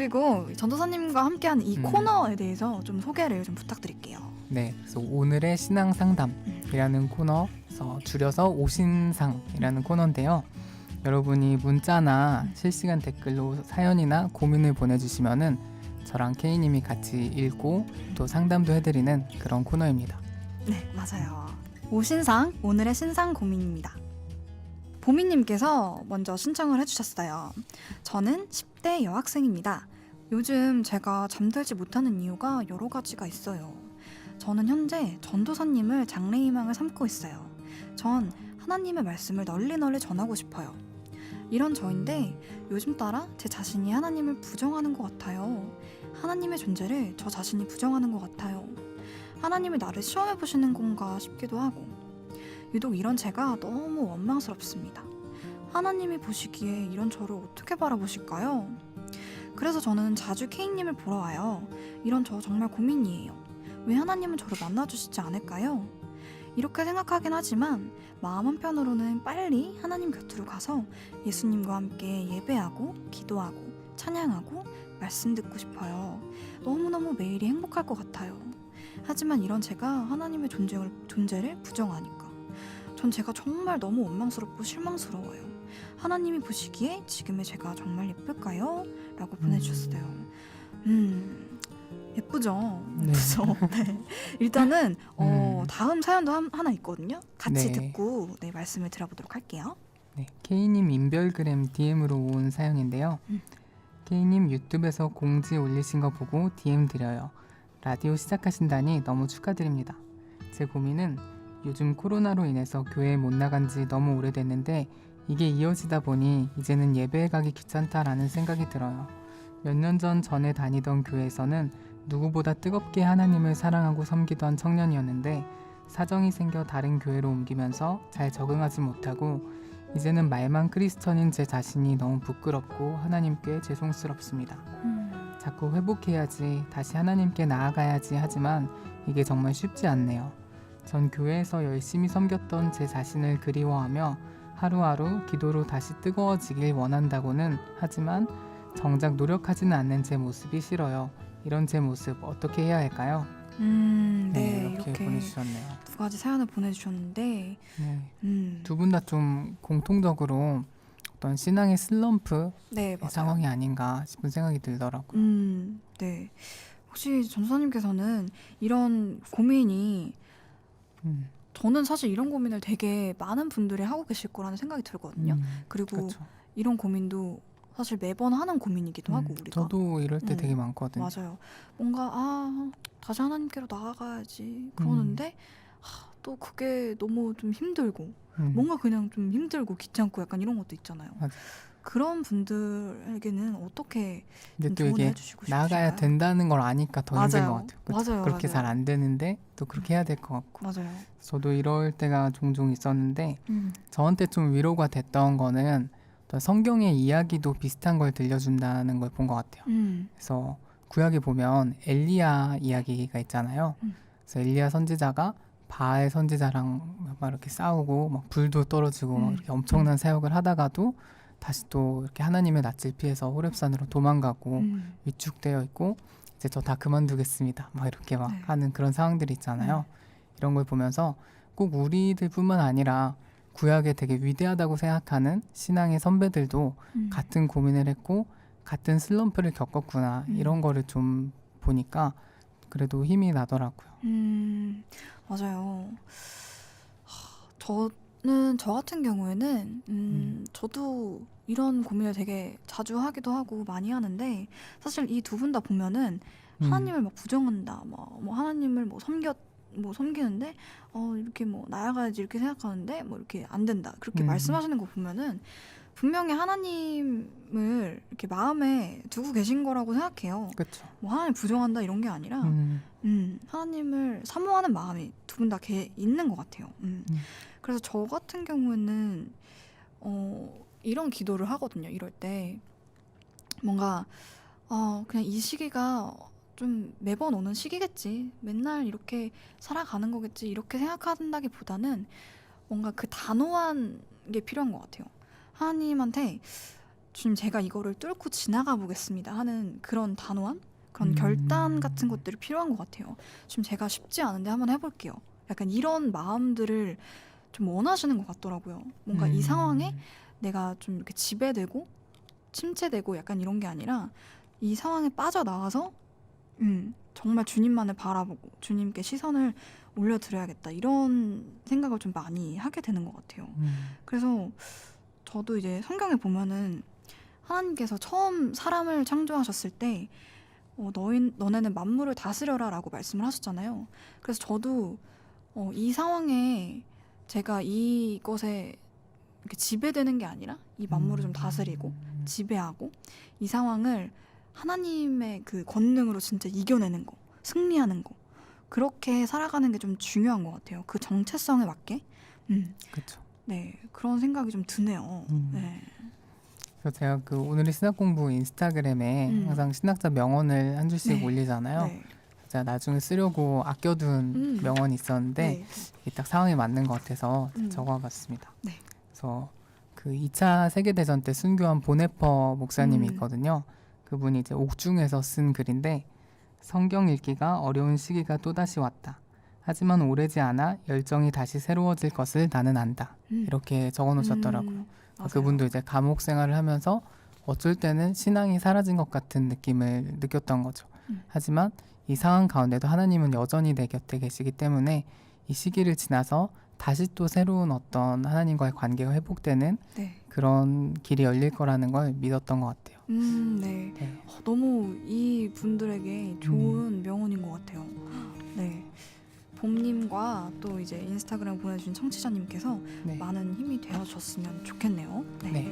그리고 전도사님과 함께하는 이 음. 코너에 대해서 좀 소개를 좀 부탁드릴게요. 네, 그래서 오늘의 신앙 상담이라는 코너에서 줄여서 오신상이라는 코너인데요. 여러분이 문자나 실시간 댓글로 사연이나 고민을 보내주시면은 저랑 K님이 같이 읽고 또 상담도 해드리는 그런 코너입니다. 네, 맞아요. 오신상, 오늘의 신상 고민입니다. 보미님께서 먼저 신청을 해주셨어요. 저는 10대 여학생입니다. 요즘 제가 잠들지 못하는 이유가 여러 가지가 있어요. 저는 현재 전도사님을 장래희망을 삼고 있어요. 전 하나님의 말씀을 널리 전하고 싶어요. 이런 저인데 요즘 따라 제 자신이 하나님을 부정하는 것 같아요. 하나님의 존재를 저 자신이 부정하는 것 같아요. 하나님이 나를 시험해 보시는 건가 싶기도 하고 유독 이런 제가 너무 원망스럽습니다. 하나님이 보시기에 이런 저를 어떻게 바라보실까요? 그래서 저는 자주 K님을 보러 와요. 이런 저 정말 고민이에요. 왜 하나님은 저를 만나주시지 않을까요? 이렇게 생각하긴 하지만 마음 한편으로는 빨리 하나님 곁으로 가서 예수님과 함께 예배하고 기도하고 찬양하고 말씀 듣고 싶어요. 너무너무 매일이 행복할 것 같아요. 하지만 이런 제가 하나님의 존재를 부정하니까 전 제가 정말 너무 원망스럽고 실망스러워요. 하나님이 보시기에 지금의 제가 정말 예쁠까요? 라고 보내주셨어요. 예쁘죠? 네. 예쁘죠? 네. 일단은 다음 사연도 하나 있거든요. 같이 네. 듣고 말씀을 들어보도록 할게요. 네, K님 인별그램 DM으로 온 사연인데요. K님 유튜브에서 공지 올리신 거 보고 DM 드려요. 라디오 시작하신다니 너무 축하드립니다. 제 고민은 요즘 코로나로 인해서 교회에 못 나간 지 너무 오래됐는데 이게 이어지다 보니 이제는 예배에 가기 귀찮다라는 생각이 들어요. 몇 년 전에 다니던 교회에서는 누구보다 뜨겁게 하나님을 사랑하고 섬기던 청년이었는데 사정이 생겨 다른 교회로 옮기면서 잘 적응하지 못하고 이제는 말만 크리스천인 제 자신이 너무 부끄럽고 하나님께 죄송스럽습니다. 자꾸 회복해야지, 다시 하나님께 나아가야지 하지만 이게 정말 쉽지 않네요. 전 교회에서 열심히 섬겼던 제 자신을 그리워하며 하루하루 기도로 다시 뜨거워지길 원한다고는 하지만 정작 노력하지는 않는 제 모습이 싫어요. 이런 제 모습 어떻게 해야 할까요? 네, 이렇게 보내주셨네요. 두 가지 사연을 보내주셨는데 네. 두 분 다 좀 공통적으로 어떤 신앙의 슬럼프 네, 맞아요. 상황이 아닌가 싶은 생각이 들더라고요. 네. 혹시 전도사님께서는 이런 고민이 저는 사실 이런 고민을 되게 많은 분들이 하고 계실 거라는 생각이 들거든요. 그리고 그쵸. 이런 고민도 사실 매번 하는 고민이기도 하고 우리가. 저도 이럴 때 되게 많거든요. 맞아요. 뭔가 다시 하나님께로 나아가야지 그러는데 또 그게 너무 좀 힘들고 뭔가 그냥 좀 힘들고 귀찮고 약간 이런 것도 있잖아요. 맞아요. 그런 분들에게는 어떻게 근데 좀 또 조언을 이게 해주시고 나가야 싶으실까요? 된다는 걸 아니까 더 힘든 것 맞아요. 같아요. 그쵸? 맞아요. 그렇게 맞아요. 잘 안 되는데 또 그렇게 해야 될 것 같고. 맞아요. 저도 이럴 때가 종종 있었는데 저한테 좀 위로가 됐던 거는 어떤 성경의 이야기도 비슷한 걸 들려준다는 걸 본 것 같아요. 그래서 구약에 보면 엘리야 이야기가 있잖아요. 그래서 엘리야 선지자가 바알 선지자랑 막 이렇게 싸우고 막 불도 떨어지고 막 이렇게 엄청난 사역을 하다가도 다시 또 이렇게 하나님의 낯을 피해서 호렙산으로 도망가고 위축되어 있고 이제 저 다 그만두겠습니다. 막 이렇게 막 하는 그런 상황들이 있잖아요. 이런 걸 보면서 꼭 우리들뿐만 아니라 구약에 되게 위대하다고 생각하는 신앙의 선배들도 같은 고민을 했고 같은 슬럼프를 겪었구나 이런 거를 좀 보니까 그래도 힘이 나더라고요. 맞아요. 저는 저 같은 경우에는 저도 이런 고민을 되게 자주 하기도 하고 많이 하는데 사실 이 두 분 다 보면은 하나님을 막 부정한다, 뭐 하나님을 섬기는데 이렇게 나아가야지 이렇게 생각하는데 이렇게 안 된다 그렇게 말씀하시는 거 보면은 분명히 하나님을 이렇게 마음에 두고 계신 거라고 생각해요. 그렇죠. 하나님 부정한다 이런 게 아니라 하나님을 사모하는 마음이 두 분 다 있는 것 같아요. 그래서 저 같은 경우에는 이런 기도를 하거든요. 이럴 때 뭔가 그냥 이 시기가 좀 매번 오는 시기겠지, 맨날 이렇게 살아가는 거겠지 이렇게 생각한다기보다는 뭔가 그 단호한 게 필요한 것 같아요. 하나님한테 주님 제가 이거를 뚫고 지나가 보겠습니다 하는 그런 단호한 그런 음. 결단 같은 것들이 필요한 것 같아요. 지금 제가 쉽지 않은데 한번 해볼게요. 약간 이런 마음들을 좀 원하시는 것 같더라고요. 뭔가 이 상황에 내가 좀 이렇게 지배되고 침체되고 약간 이런 게 아니라 이 상황에 빠져나와서 정말 주님만을 바라보고 주님께 시선을 올려드려야겠다 이런 생각을 좀 많이 하게 되는 것 같아요. 그래서 저도 이제 성경에 보면은 하나님께서 처음 사람을 창조하셨을 때 너네는 만물을 다스려라 라고 말씀을 하셨잖아요. 그래서 저도 이 상황에 제가 이것에 이렇게 지배되는 게 아니라 이 만물을 좀 다스리고 지배하고 이 상황을 하나님의 그 권능으로 진짜 이겨내는 거, 승리하는 거 그렇게 살아가는 게 좀 중요한 것 같아요. 그 정체성에 맞게. 그렇죠. 네, 그런 생각이 좀 드네요. 네. 그래서 제가 그 오늘의 신학 공부 인스타그램에 항상 신학자 명언을 한 줄씩 네. 올리잖아요. 네. 제가 나중에 쓰려고 아껴둔 명언이 있었는데 네. 이게 딱 상황에 맞는 것 같아서 적어봤습니다. 네. 그래서 그 2차 세계대전 때 순교한 보네퍼 목사님이 있거든요. 그분이 이제 옥중에서 쓴 글인데 성경 읽기가 어려운 시기가 또다시 왔다. 하지만 오래지 않아 열정이 다시 새로워질 것을 나는 안다. 이렇게 적어놓으셨더라고요. 그분도 이제 감옥 생활을 하면서 어쩔 때는 신앙이 사라진 것 같은 느낌을 느꼈던 거죠. 하지만 이 상황 가운데도 하나님은 여전히 내 곁에 계시기 때문에 이 시기를 지나서 다시 또 새로운 어떤 하나님과의 관계가 회복되는 네. 그런 길이 열릴 거라는 걸 믿었던 것 같아요. 네. 네. 너무 이 분들에게 좋은 명언인 것 같아요. 네. 봄님과 또 이제 인스타그램 보내주신 청취자님께서 네. 많은 힘이 되어줬으면 좋겠네요. 네. 네.